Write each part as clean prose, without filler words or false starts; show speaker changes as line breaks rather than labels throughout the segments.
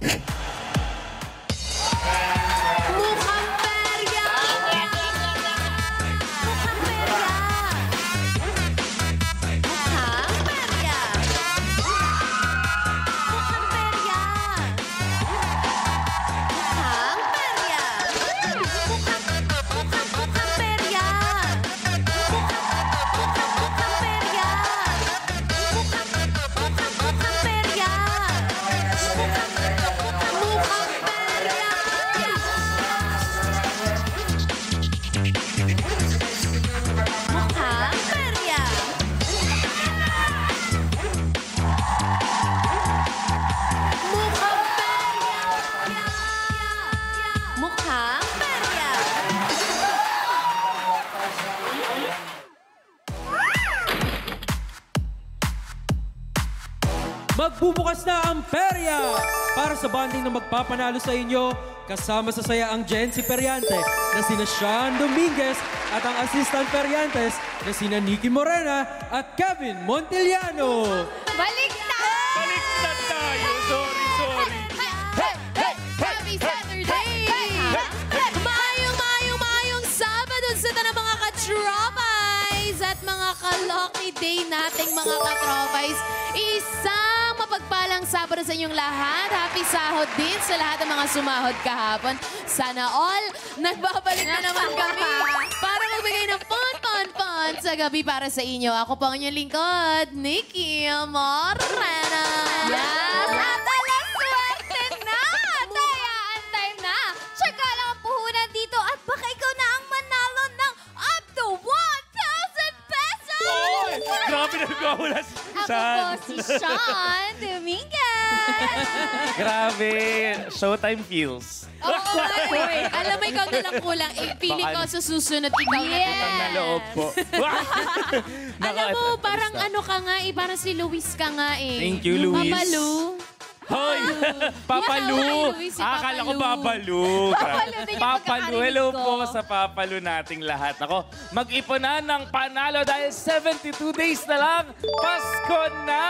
Mukhang perya! Mukhang perya! Mukhang perya! Mukhang perya! Mukhang perya! Mukhang perya! Mukhang perya! Mukhang perya! Mukhang perya! Mukhang perya! Mukhang perya!
Magbubukas na ang perya para sa bonding na magpapanalo sa inyo. Kasama sa saya ang Jency Periante na sina Sean Dominguez at ang assistant Periantes na sina Nikki Morena at Kevin Montiliano.
Baliktad!
Baliktad tayo. Sorry.
Happy Saturday! Maayong Sabado sa tanang mga ka-tropais at mga ka-lucky day nating mga ka-tropais. Isang mapagpalang Sabado sa inyong lahat. Happy sahod din sa lahat ng mga sumahod kahapon. Sana all, nagbabalik na naman kami para magbigay ng fun sa gabi para sa inyo. Ako po ang inyong lingkod, Nikki Morena. Yes! At alas swerte na! Tayaan time na! Tsaka lang ang puhunan dito at baka ikaw na ang manalo ng up to 1,000 pesos!
Grabe na nagwawala si
Ako
Sean.
po si Sean Dominguez!
Grabe. Showtime feels.
Oo, alam mo, ikaw na lang kulang. Feeling ko sa susunod, ikaw na
Utang na loob po.
Alam mo, parang ano ka nga eh, parang si Luis ka nga eh.
Thank you,
Yung
Luis.
Mamalu.
Hoy! Papalu!
Luis, si
Akala ko
Papalu.
Papalu.
Papalu din yung
Papalu.
pagkakarinig
Hello
ko.
po sa Papalu nating lahat. Ako, mag-ipon na ng panalo dahil 72 days na lang. Pasko na!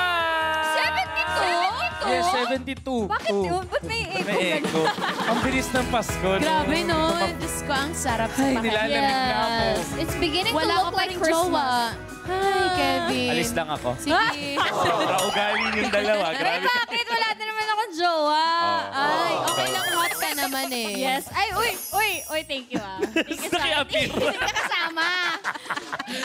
72?
Yes, 72.
Bakit yun? Ba't may echo?
May echo. Ang bilis ng Pasko.
Grabe no. Diyos ko, ang sarap sa
Ay,
pakiramdam.
nilalamig na ako.
It's beginning
Wala
to
ko
look
pa
like
rin
Christmas.
jowa. Hi, Kevin.
Alis lang ako.
Sige.
Kaugali yung dalawa.
Ay,
Grabe.
bakit? Wala na naman akong jowa.
Ay, okay lang, hot ka naman eh.
Yes. Ay, uy, thank you ah. Thank you sa
Nakiapir.
Hindi ka kasama.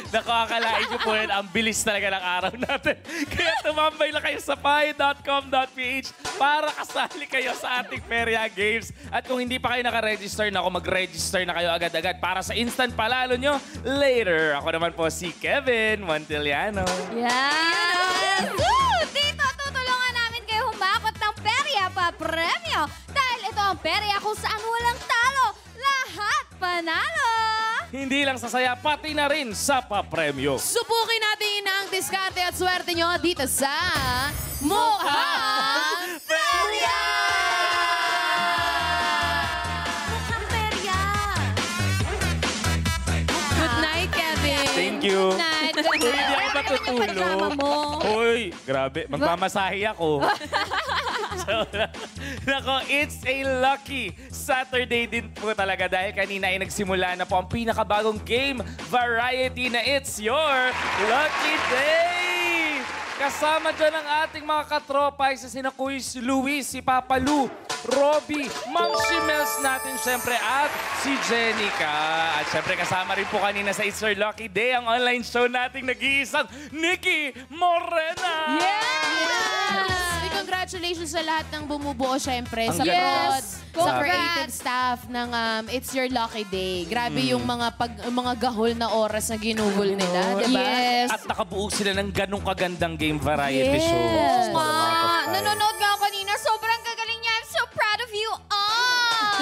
Nakakalain niyo po rin, ang bilis talaga ng araw natin. Kaya tumambay lang kayo sa pi.com.ph para kasali kayo sa ating Feria Games. At kung hindi pa kayo nakaregister na ako, mag-register na kayo agad-agad para sa instant palalo nyo later. Ako naman po si Kevin Montiliano.
Yes! Woo! Dito, tutulungan namin kayo humakot ng perya pa premyo. Dahil ito ang perya kung saan walang talo. Lahat panalo!
Hindi lang sa saya, pati na rin sa papremyo.
Subukin natin ang diskarte at swerte nyo dito sa Mukhang Perya! Mukhang Perya! Good night, Kevin.
Thank you.
Night.
Uy, hindi ako
Pajama
matutulog.
mo.
Uy, grabe. Magmamasahe ako. So, nako, it's a lucky Saturday din po talaga dahil kanina ay nagsimula na po ang pinakabagong game variety na It's Your Lucky Day! Kasama dyan ang ating mga katropa sa sina Kuya Luis, si Papa Lu, Robby, Ma'am Shimels natin syempre at si Jenica. At syempre kasama rin po kanina sa It's Your Lucky Day ang online show nating nag-iisang Nikki Morena!
Yes! Congratulations sa lahat ng bumubuo syempre
Ang
sa
ganda.
prod,
Yes!
sa
Congrats!
creative staff ng It's Your Lucky Day. Grabe yung mga gahol na oras na ginugol nila, di ba?
Yes.
At nakabuo sila ng ganong kagandang game variety
Yes.
show.
Oo
Ma,
Mga
nanonood nga ako kanina. Sobrang gagaling niya. I'm so proud of you all!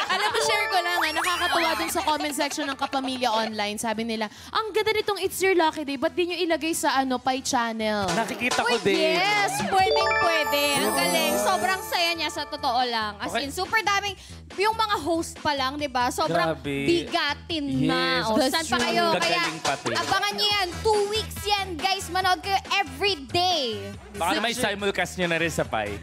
Alam mo, share ko lang, nakakatuwa dun sa comment section ng Kapamilya Online. Sabi nila, ang ganda nitong It's Your Lucky Day, ba't di nyo ilagay sa Pi channel?
Nakikita ko
Uy,
din.
yes! Pwedeng-pwede. Ang galing. Sobrang saya niya sa totoo lang. As
Okay.
in, super daming, yung mga host pa lang, di ba? Sobrang
Grabe.
bigatin na.
Yes.
O,
That's
saan pa
true.
kayo? Kaya,
Gagaling pati.
abangan niyo yan. 2 weeks yan, guys. Manood kayo every day.
Baka may simulcast nyo na rin sa Pi.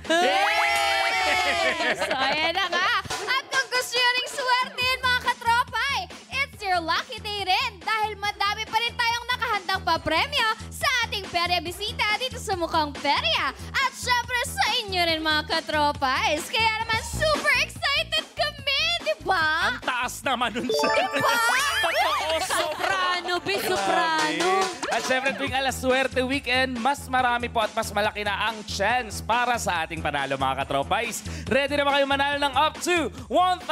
So, ayan na nga. At kung gusto nyo ring swertein, mga katropay, it's your lucky day rin dahil madami pa rin tayong nakahandang papremyo sa ating perya bisita dito sa Mukhang Perya. At syempre sa inyo rin, mga katropay. Kaya naman super excited kami, di ba?
Ang taas naman nun sa...
Diba?
Totoo,
Soprano, be soprano.
At syempre tuwing alas swerte weekend, mas marami po at mas malaki na ang chance para sa ating panalo, mga katropais. Ready na ba kayo manalo ng up to 1,000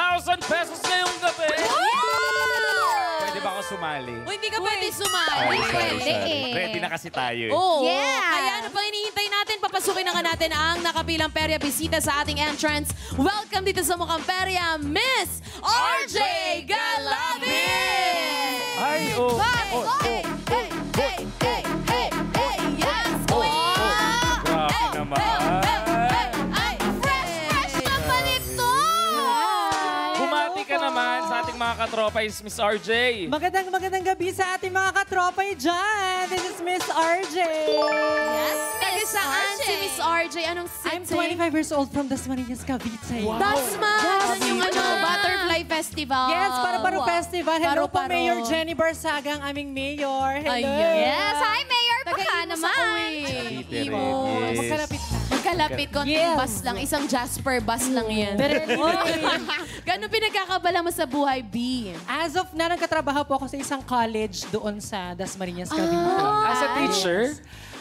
pesos ngayong gabi? Pwede ba ako sumali?
O, hindi ka pwede sumali.
Pwede eh.
Ready na kasi tayo eh.
Oo.
Yeah.
Kaya ano pang hinihintay natin? Papasukin na nga natin ang nakapilang perya bisita sa ating entrance. Welcome dito sa Mukhang Perya, Miss RJ Galabin!
Ay, oh.
Hey, hey, hey, hey, hey, hey, yes, queen!
Grabe naman.
Ay,
Fresh na pa nito!
Bumati ka naman sa ating mga katropais, Miss RJ.
Magandang gabi sa ating mga katropay dyan. This is Miss RJ.
Yes, taga saan si Miss RJ? Anong city?
I'm 25 years old from Dasmariñas, Cavite.
Dasma!
Yes.
Yung ano, Butterfly Festival.
Yes, Paru-Paru Festival. Hello po,
Paru-Paru.
Mayor Jenny Barsaga, ang aming mayor. Hello.
Ayan.
Yes, hi Mayor! Baka
Taga-Imus
naman.
ako eh.
Cavite rin,
Imus.
yes.
Magkalapit na.
Magkalapit, konting
Yes.
bus lang. Isang Jasper bus lang yan.
Pero anyway,
Gano'n pinagkakabala mo sa buhay, B?
as of na, nagkatrabaho po ako sa isang college doon sa Dasmariñas, Cavite.
As a teacher?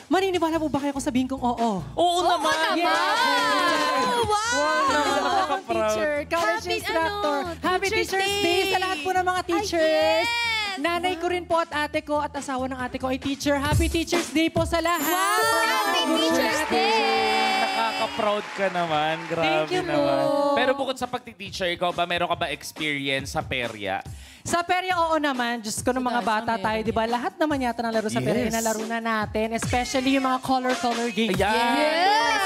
Maniniwala po ba kayo kung sabihin kong oo?
Oo naman.
Oh, wow!
Akong teacher, college
Happy,
instructor.
ano,
Happy
Teacher's
Teacher's Day sa lahat po ng mga teachers.
yes!
Nanay ko rin po at ate ko at asawa ng ate ko ay teacher. Happy Teacher's Day po sa lahat.
Happy Teacher's Day!
Nakaka-proud ka naman. Grabe
Thank you po.
naman. Pero bukod sa pagti-teacher, ikaw ba, meron ka ba experience sa perya?
Sa perya, oo naman. Diyos ko, ng mga bata tayo, di ba? Lahat naman yata ng laro sa perya,
Yes.
inalaro na natin. Especially yung mga color games.
Yes!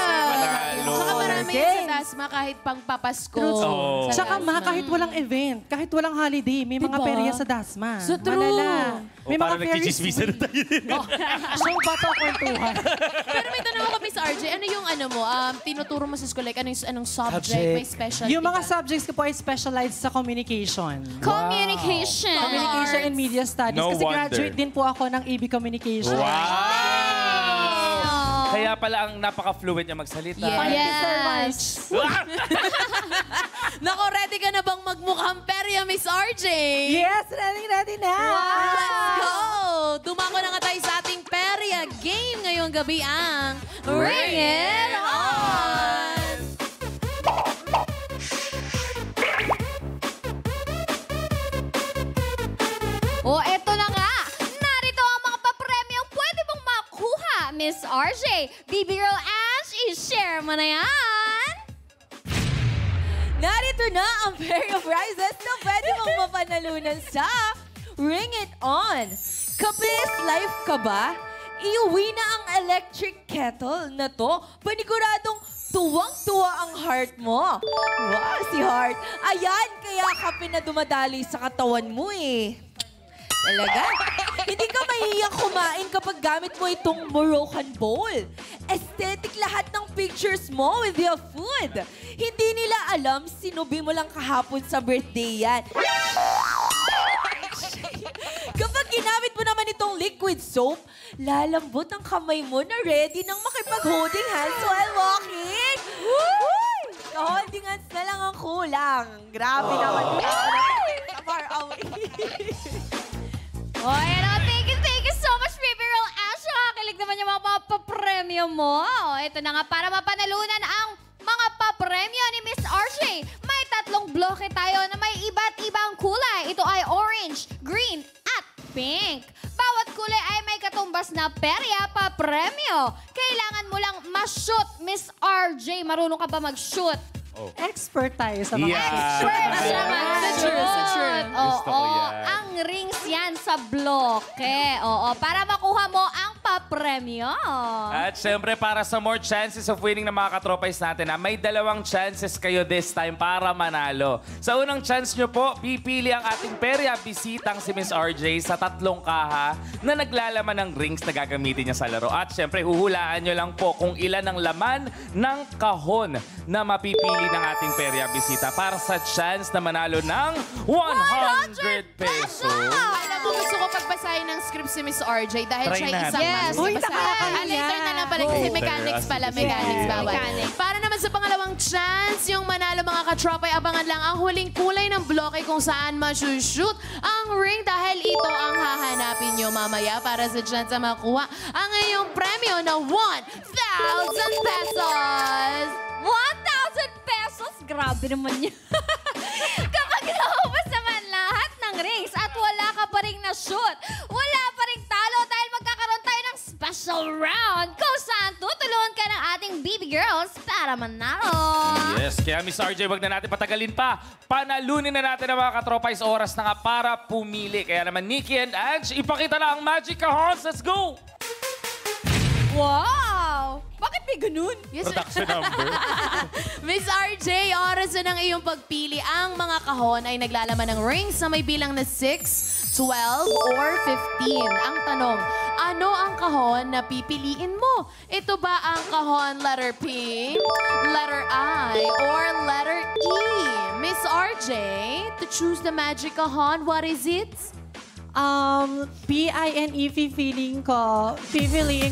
Saka marami
Games.
yun sa Dasma kahit pang papasko.
Oo.
Sa
Tsaka
Dasma.
kahit walang event, kahit walang holiday, may mga
Diba?
perya sa Dasma.
So true.
Malala. May mga
Parang
Ferris
nagchichismisan na tayo.
Show ba to kwentuhan?
Pero may tanong ako, Miss RJ, ano yung ano mo, tinuturo mo sa school? Like, anong subject?
Subject.
May specialty
Yung mga
ka?
subjects ko po ay specialized sa communication.
Communication.
Communication and Media Studies.
No
Kasi
wonder.
graduate din po ako ng EB Communication.
Wow! Kaya pala ang napaka-fluent niya magsalita.
Yes.
Nako, ready ka na bang magmukhang perya, Miss RJ?
Yes, ready na.
Let's go! Dumako na nga tayo sa ating perya game ngayong gabi ang Ring It On!
O, eto na nga. Narito ang mga papremyong pwede mong makuha, Miss RJ. Baby Girl Ash, i-share mo na yan.
Narito na ang pair of prizes na pwede mong mapanalunan sa Ring It On. Kapis life ka ba? Iuwi na ang electric kettle na to. Paniguradong tuwang-tuwa ang heart mo. Wow, si Heart. Ayan, kaya kape na dumadali sa katawan mo eh. Talaga? Hindi ka mahihiyang kumain kapag gamit mo itong Moroccan bowl. Aesthetic lahat ng pictures mo with your food. Hindi nila alam, sinubi mo lang kahapon sa birthday yan. Kapag ginamit mo naman itong liquid soap, lalambot ang kamay mo na ready nang makipag-holding hands while walking. Ka-holding hands na lang ang kulang. Grabe naman. Sa far away.
O, ayan o. Thank you so much, Baby Girl Ash. Nakakilig naman yung mga papremyo mo. O, ito na nga, para mapanalunan ang mga papremyo ni Miss RJ. May 3 bloke tayo na may iba't ibang kulay. Ito ay orange, green, at pink. Bawat kulay ay may katumbas na perya papremyo. Kailangan mo lang ma-shoot, Miss RJ. Marunong ka ba mag-shoot?
Expert tayo sa mga
Expert sa
Sa truth.
Gusto ko yan.
Ang rings yan sa bloke. Oo, para makuha mo ang papremyo.
At syempre, para sa more chances of winning ng mga katropais natin, may 2 chances kayo this time para manalo. Sa unang chance nyo po, pipili ang ating perya bisitang si Miss RJ sa 3 kaha na naglalaman ng rings na gagamitin niya sa laro. At syempre, huhulaan nyo lang po kung ilan ang laman ng kahon na mapipili ng ating perya bisita para sa chance na manalo ng 100 pesos.
Alam mo, gusto ko pagbasahin ng script si Miss RJ dahil
Try
siya
natin.
isang
Yes.
master.
Uy,
Basta,
nakakaya.
later na lang pala kasi mechanics pala. Mechanics
Yes.
bawal.
Mechanics.
Para naman sa pangalawang chance, yung manalo mga katropay, abangan lang ang huling kulay ng bloke kung saan masushoot ang ring dahil ito ang hahanapin nyo mamaya para sa chance na makuha ang iyong premyo na 1,000 pesos!
1,000 pesos? Grabe naman yun. Kapag naubos naman lahat ng rings at wala ka pa rin na-shoot, wala pa rin talo dahil magkakaroon tayo ng special round kung saan tutulungan ka ng ating baby girls para manalo.
Yes, kaya Miss RJ, wag na natin patagalin pa. Panalunin na natin ang mga katropais, oras na nga para pumili. Kaya naman, Nikki and Ange, ipakita na ang Magic Cajons. Let's go!
Wow! Bakit may ganun?
Yes,
Production number.
Miss RJ, oras na ng iyong pagpili. Ang mga kahon ay naglalaman ng rings na may bilang na 6, 12, or 15. Ang tanong, ano ang kahon na pipiliin mo? Ito ba ang kahon letter P, letter I, or letter E? Miss RJ, to choose the magic kahon, what is it?
P-I-N-E, pipiliin ko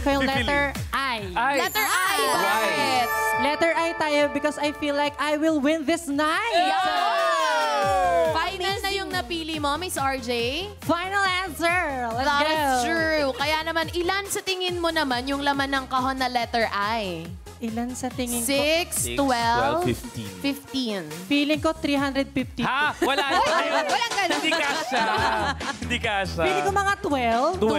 yung letter I.
Ay,
Letter I.
Why?
Bakit?
Letter I tayo because I feel like I will win this night.
Final na yung napili mo, Miss RJ?
Final answer. Let's go.
That's true. Kaya naman, ilan sa tingin mo naman yung laman ng kahon na letter I?
Ilan sa tingin ko?
6, 12, 15.
Feeling ko 350.
Ha? Wala tayo.
Walang ganun.
Hindi kasha. Hindi kasha.
Feeling ko mga 12.
12.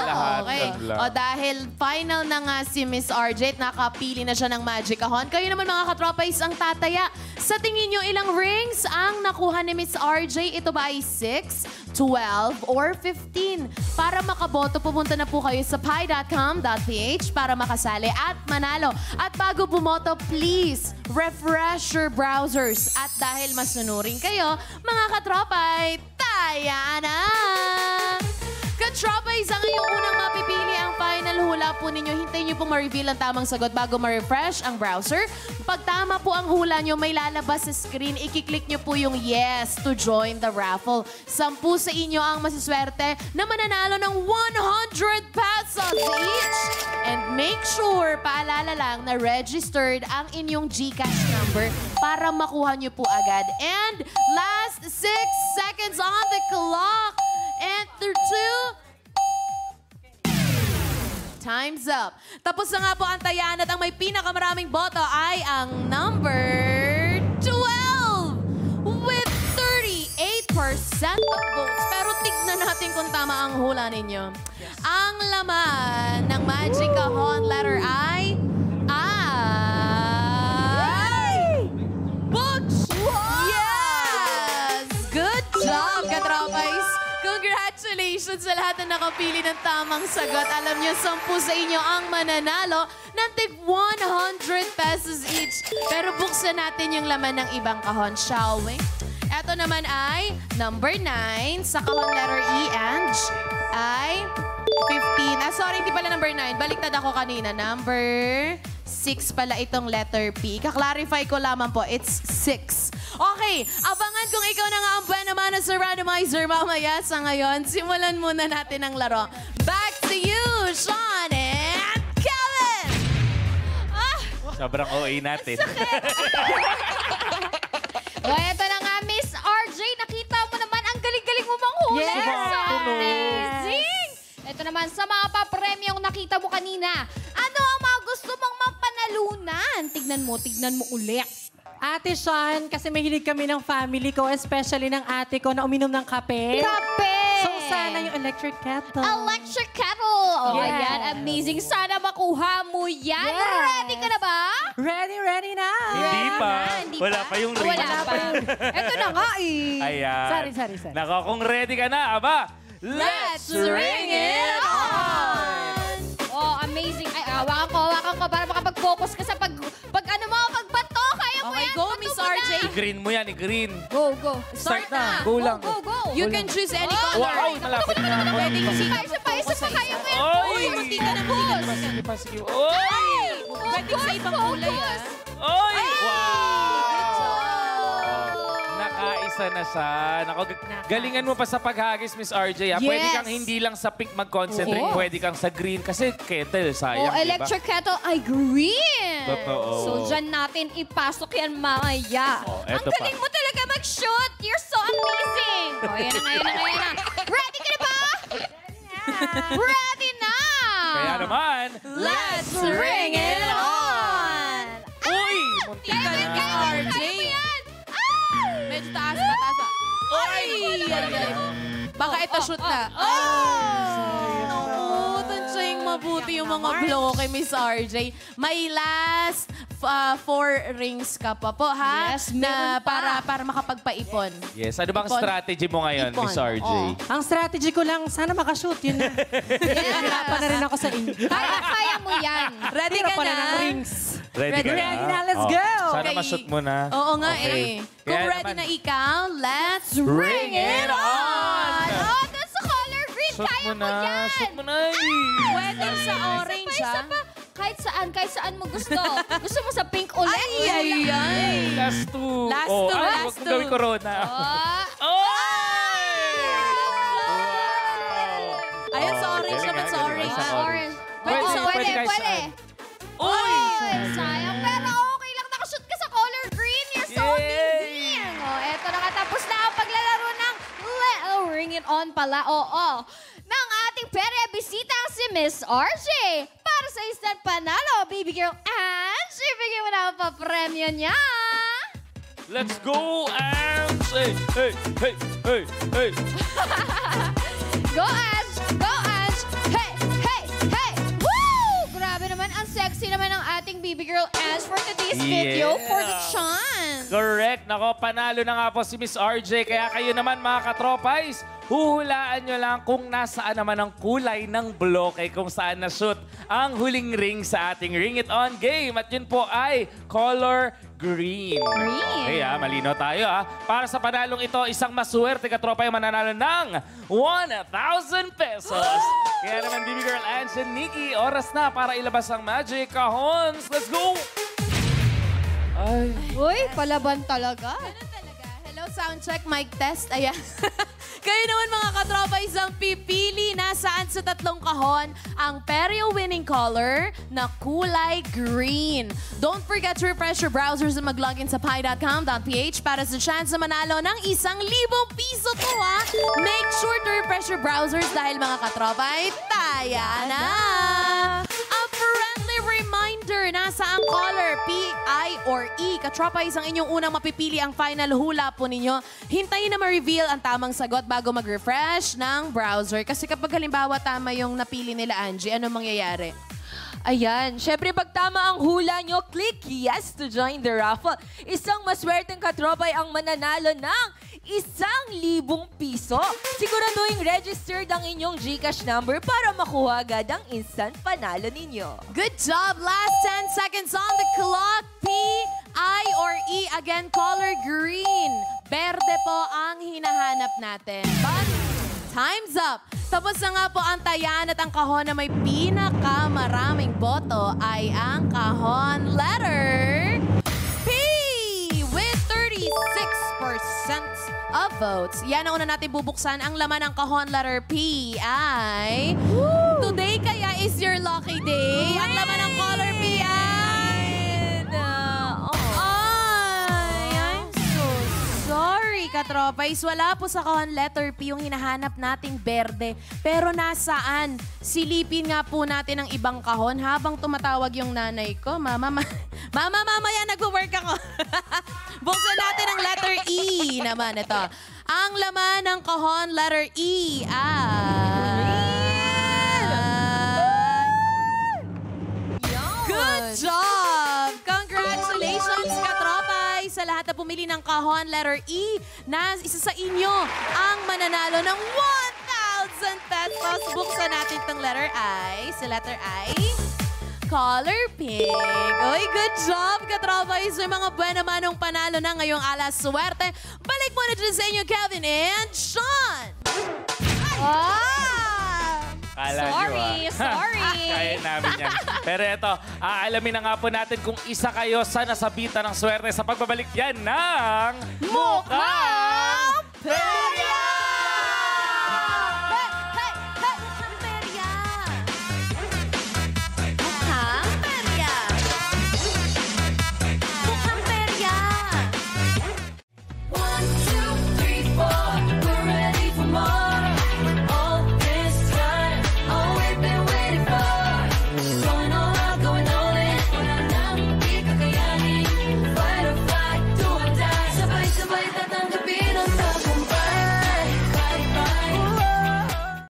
Lahat.
Okay.
Lang.
O dahil final na nga si Miss RJ, nakapili na siya ng Magic Kahon. Kayo naman mga katropais ang tataya. Sa tingin nyo, ilang rings ang nakuha ni Miss RJ? Ito ba ay 6, 12, or 15? Para makaboto, pumunta na po kayo sa pi.com.ph para makasali at manalo. At bago bumoto, please, refresh your browsers. At dahil masunurin kayo, mga katropay, taya na! Katropay, sa ngayong unang mapipili ang final hula po ninyo. Hintayin nyo pong ma-reveal ang tamang sagot bago ma-refresh ang browser. Pag tama po ang hula nyo, may lalabas sa screen. Ikiklik nyo po yung yes to join the raffle. 10 sa inyo ang masiswerte na mananalo ng 100 pesos each. And make sure, paalala lang, na registered ang inyong GCash number para makuha nyo po agad. And last 6 seconds on the clock. And 2. Time's up. Tapos na nga po ang tayan at ang may pinakamaraming boto ay ang number 12 with 38% of votes. Pero tignan natin kung tama ang hula ninyo. Ang laman ng Magic Kahon letter I ay... Butch! Yes! Good job, katropais! Congratulations sa lahat na nakapili ng tamang sagot. Alam niyo, 10 sa inyo ang mananalo ng tig 100 pesos each. Pero buksan natin yung laman ng ibang kahon, shall we? Ito naman ay number 9 sa kahon letter E and ay 15. Sorry, hindi pala number 9. Baliktad ako kanina. Number 6 pala itong letter P. Kaklarify ko lamang po, it's 6. Okay, abangan kung ikaw na nga ang buena mano sa randomizer mamaya. Sa ngayon, simulan muna natin ang laro. Back to you, Sean and Kevin!
Sobrang OA natin.
O, eto na nga, Miss RJ. Nakita mo naman, ang galing-galing mo manghuli.
Yes!
Amazing! Ito naman, sa mga papremyong nakita mo kanina, ano ang mga gusto mong mapanalunan? Tignan mo ulit.
Ate Sean, kasi mahilig kami ng family ko, especially ng ate ko na uminom ng kape.
Kape!
So sana yung electric kettle.
Electric kettle! Oh,
Yes.
ayan, amazing. Sana makuha mo yan.
Yes.
Ready ka na ba?
Ready na.
Hindi pa.
Hindi
Wala pa yung ring.
Wala pa. Ito na nga eh.
Ayan.
Sorry.
Nako, kung ready ka na, aba,
Let's ring it on!
Hawakan ko para makapag-focus ka sa pag ano mo, pagbato. Kaya mo
Okay,
yan.
go,
bato
Miss
mo na.
RJ.
I-green mo yan, i-green.
Go, go.
Start na. Go lang.
Go, go.
You can choose any
Oh,
color.
Wow, malapit na.
Pwedeng
Isa
sino
pa, isa pa, isa pa. Kaya mo yan.
Oy!
Hindi ka na, hindi ka na.
Sige pa, sige. Oy!
Pwedeng sa ibang kulay, ah.
Oy! Wow!
job!
Nakaisa na siya. Nako, galingan mo pa sa paghagis, Miss RJ. Pwede
Yes.
kang hindi lang sa pink mag-concentrate.
Oo.
Pwede kang sa green kasi kettle, sayang,
Oh, electric kettle ay green.
Totoo.
So, dyan natin ipasok yan mamaya.
Oh,
Ang
eto pa.
galing mo talaga mag-shoot. You're so amazing. Oh, yan na, yan na, yan na. Ready ka na ba? Ready na.
Kaya naman,
Let's ring it on.
uy! Muntik
Tika
na.
na, RJ.
Kaya mo yan. Ah!
Medyo taas pa, taas pa. Ay! Ay! Baka ito shoot na. Oh, tansya yung mabuti yung mga bloke, Miss RJ. May last 4 rings ka pa po, ha?
Yes,
na
meron pa.
para makapagpaipon.
Yes, ano bang
Ipon.
strategy mo ngayon,
Ipon.
Miss RJ?
Oh.
Ang strategy ko lang, sana makashoot. Yun na. Hirapan na rin ako sa inyo.
Kaya mo yan.
Ready
Tira
ka
pala
na?
ng rings.
Ready ka na?
Ready na, let's go.
Sana
Okay.
ma-shoot mo na.
Oo nga
Okay.
eh. Kung
Kaya
ready
naman,
na ikaw, let's
Ring it on!
Oh, that's the color green.
Shoot
Kaya
mo
mo
na.
yan.
Shoot mo na.
Pwede sa orange,
Isa
ha?
pa. Kahit saan mo gusto. Gusto mo sa pink ulit?
Ay, ay, ay.
Last two.
Last
Oh,
two,
ay,
last
huwag mo
two.
gawin corona.
Oh.
Oh!
Ayun, sa orange naman, sa orange.
Sa
Orange.
Pwede,
Oo,
pwede kahit
pwede.
saan. Uy!
Oy, sayang. Pero okay lang nakashoot ka sa color green. You're so
Yay!
amazing. Oh, eto nakatapos na ang paglalaro ng Ring It On pala. Oo. Ng ating pere bisita si Miss RJ. Para sa instant panalo, baby girl Ange, ibigay mo na ang papremyo niya.
Let's go, Ams! Hey, hey, hey, hey, hey.
Go Ange! Go Ange! Hey! Hey! Hey! Woo! Grabe naman, ang sexy naman ng ating baby girl Ange for today's video
Yeah.
for the chance.
Correct. Nako, panalo na nga po si Miss RJ. Kaya kayo naman, mga katropais, huhulaan nyo lang kung nasaan naman ang kulay ng bloke kung saan na-shoot ang huling ring sa ating Ring It On game. At yun po ay color green.
Green.
Okay, malinaw tayo. Para sa panalong ito, isang maswerte katropa yung mananalo ng 1,000 pesos. Kaya naman, Baby Girl Ange and Nikki, oras na para ilabas ang Magic Cajons. Let's go! Ay.
Uy, palaban talaga.
Ganun talaga. Hello, sound check, mic test. Ayan. Kayo naman mga katropais ang pipili nasaan sa tatlong kahon ang Perio winning color na kulay green. Don't forget to refresh your browsers and mag-login sa pi.com.ph para sa chance na manalo ng 1,000 piso to, ha? Make sure to refresh your browsers dahil mga katropay, taya na! A friendly reminder, nasa ang color P, I, or E. Katropais ang inyong unang mapipili ang final hula po ninyo. Hintayin na ma-reveal ang tamang sagot bago mag-refresh ng browser. Kasi kapag halimbawa tama yung napili nila, Angie, ano mangyayari?
Ayan, syempre pag tama ang hula nyo, click yes to join the raffle. Isang maswerteng katropay ang mananalo ng 1,000 piso. Siguraduhin registered ang inyong GCash number para makuha agad ang instant panalo ninyo.
Good job! Last 10 seconds on the clock. P, I, or E. Again, color green. Berde po ang hinahanap natin. But, time's up. Tapos na nga po ang tayan at ang kahon na may pinakamaraming boto ay ang kahon letter P with 36% of votes. Yan ang una natin bubuksan. Ang laman ng kahon letter P ay... Today kaya is your lucky day. Ang laman ng color P ay... Ay, I'm so sorry, katropais. Wala po sa kahon letter P yung hinahanap nating berde. Pero nasaan? Silipin nga po natin ang ibang kahon habang tumatawag yung nanay ko. Mama, mamaya nag-work ako. Buksan natin ang letter E naman. Ito. Ang laman ng kahon letter E ay... Good job! Congratulations, katropay! Sa lahat na pumili ng kahon, letter E, na isa sa inyo ang mananalo ng 1,000 pesos. Buksan natin itong letter I. Sa letter I, color pink. Uy, good job, katropays. May mga buena manong panalo na ngayong alas swerte. Balik muna dyan sa inyo, Kelvin and Sean.
Kala
Sorry,
nyo,
sorry.
Kaya namin yan. Pero ito, aalamin na nga po natin kung isa kayo sa nasabitan ng swerte sa pagbabalik yan ng
Mukhang
Pera!